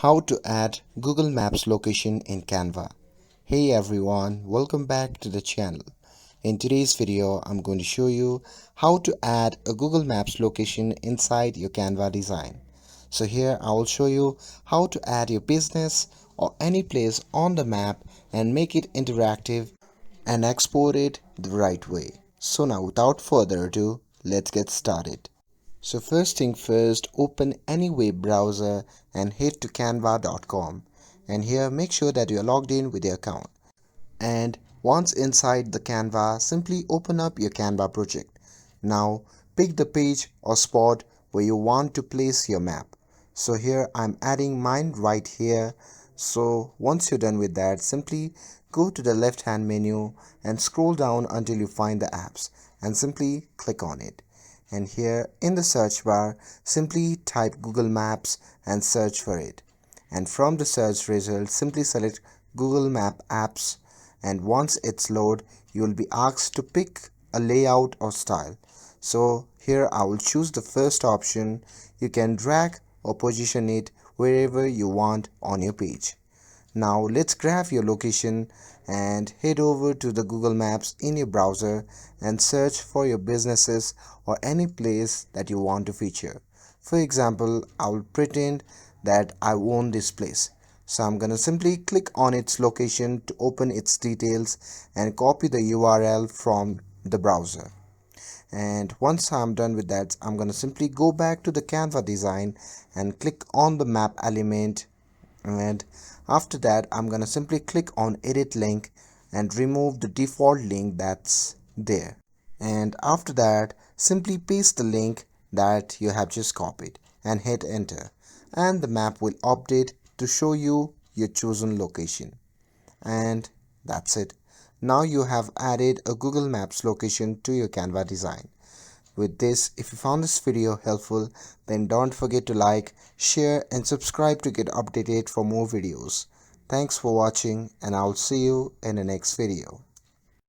How to add Google Maps location in Canva. Hey everyone, welcome back to the channel. In today's video, I'm going to show you how to add a Google Maps location inside your Canva design. So here I will show you how to add your business or any place on the map and make it interactive and export it the right way. So now without further ado, let's get started. So first thing first, open any web browser and head to canva.com, and here make sure that you are logged in with your account. And once inside the Canva, simply open up your Canva project. Now pick the page or spot where you want to place your map. So here I'm adding mine right here. So once you're done with that, simply go to the left hand menu and scroll down until you find the apps and simply click on it. And here in the search bar, simply type Google Maps and search for it. And from the search result, simply select Google Map Apps, and once it's loaded, you will be asked to pick a layout or style. So here I will choose the first option. You can drag or position it wherever you want on your page. Now let's grab your location and head over to the Google Maps in your browser and search for your businesses or any place that you want to feature. For example, I will pretend that I own this place. So I'm gonna simply click on its location to open its details and copy the URL from the browser. And once I'm done with that, I'm gonna simply go back to the Canva design and click on the map element, and after that I'm gonna simply click on edit link and remove the default link that's there. And after that, simply paste the link that you have just copied and hit enter, and the map will update to show you your chosen location. And that's it. Now you have added a Google Maps location to your Canva design. With this, if you found this video helpful, then don't forget to like, share and subscribe to get updated for more videos. Thanks for watching, and I'll see you in the next video.